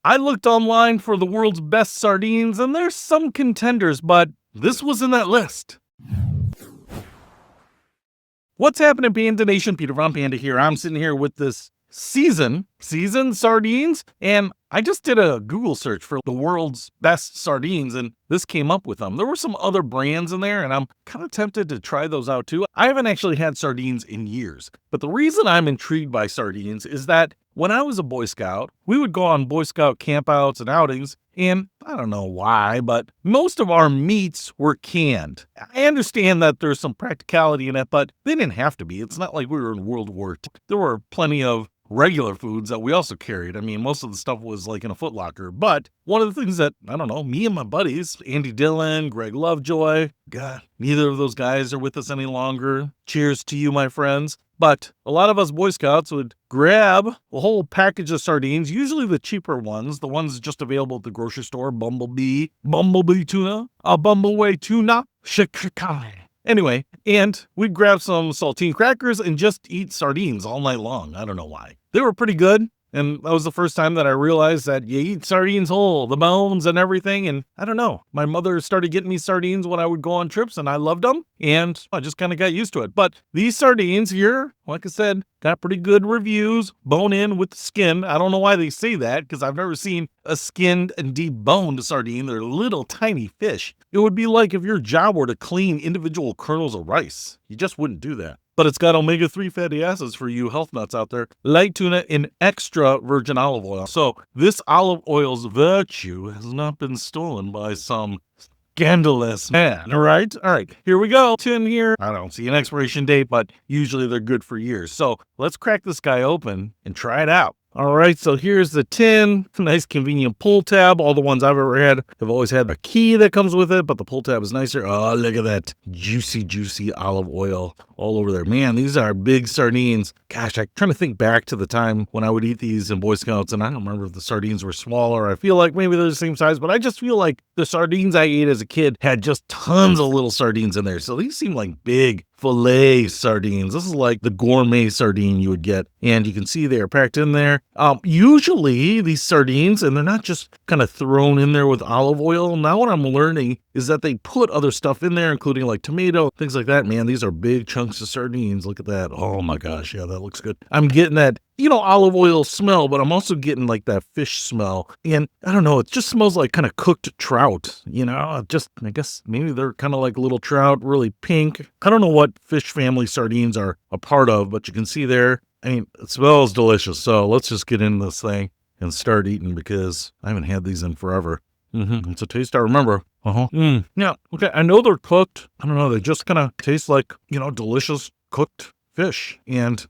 I looked online for the world's best sardines, and there's some contenders, but this was in that list. What's happening, Panda Nation? Peter Von Panda here. I'm sitting here with this seasoned sardines, and I just did a Google search for the world's best sardines, and this came up with them. There were some other brands in there, and I'm kind of tempted to try those out too. I haven't actually had sardines in years, but the reason I'm intrigued by sardines is that when I was a Boy Scout, we would go on Boy Scout campouts and outings, and I don't know why, but most of our meats were canned. I understand that there's some practicality in it, but they didn't have to be. It's not like we were in World War II. There were plenty of regular foods that we also carried. I mean, most of the stuff was like in a Foot Locker. But one of the things that, I don't know, me and my buddies, Andy Dillon, Greg Lovejoy, God, neither of those guys are with us any longer. Cheers to you, my friends. But a lot of us Boy Scouts would grab a whole package of sardines, usually the cheaper ones, the ones just available at the grocery store, Bumblebee Tuna, Bumbleway Tuna, Shikakai. Anyway, and we'd grab some saltine crackers and just eat sardines all night long. I don't know why. They were pretty good. And that was the first time that I realized that you eat sardines whole, the bones and everything. And I don't know, my mother started getting me sardines when I would go on trips, and I loved them. And I just kind of got used to it. But these sardines here, like I said, got pretty good reviews, bone in with the skin. I don't know why they say that, because I've never seen a skinned and deboned sardine. They're little tiny fish. It would be like if your job were to clean individual kernels of rice. You just wouldn't do that. But it's got omega-3 fatty acids for you health nuts out there. Light tuna in extra virgin olive oil. So this olive oil's virtue has not been stolen by some scandalous man, all right? All right, here we go. Tin here. I don't see an expiration date, but usually they're good for years. So let's crack this guy open and try it out. All right, so here's the tin. Nice convenient pull tab. All the ones I've ever had have always had a key that comes with it, but the pull tab is nicer. Oh, look at that juicy olive oil all over there. Man, these are big sardines. Gosh, I'm trying to think back to the time when I would eat these in Boy Scouts, and I don't remember if the sardines were smaller. I feel like maybe they're the same size, but I just feel like the sardines I ate as a kid had just tons of little sardines in there. So these seem like big filet sardines. This is like the gourmet sardine you would get, and you can see they're packed in there. Usually these sardines, and they're not just kind of thrown in there with olive oil. Now what I'm learning is that they put other stuff in there, including like tomato, things like that. Man, these are big chunks of sardines. Look at that. Oh my gosh, yeah, that looks good. I'm getting that, olive oil smell, but I'm also getting like that fish smell. And I don't know, it just smells like kind of cooked trout, I guess maybe they're kind of like little trout, really pink. I don't know what fish family sardines are a part of, but you can see there, I mean, it smells delicious. So let's just get into this thing and start eating, because I haven't had these in forever. It's a taste I remember. Yeah, okay, I know they're cooked. I don't know, they just kind of taste like, delicious cooked fish. And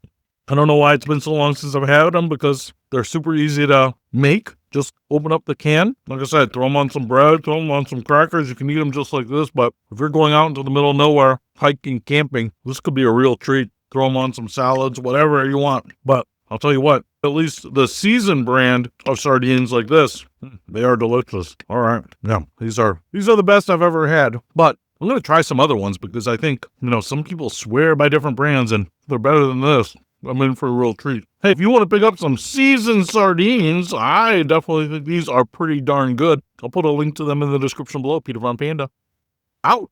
I don't know why it's been so long since I've had them, because they're super easy to make. Just open up the can. Like I said, throw them on some bread, throw them on some crackers. You can eat them just like this, but if you're going out into the middle of nowhere, hiking, camping, this could be a real treat. Throw them on some salads, whatever you want. But I'll tell you what, at least the seasoned brand of sardines like this, they are delicious. All right. Yeah, these are the best I've ever had. But I'm going to try some other ones, because I think, some people swear by different brands and they're better than this. I'm in for a real treat. Hey, if you want to pick up some seasoned sardines, I definitely think these are pretty darn good. I'll put a link to them in the description below. Peter Von Panda, out.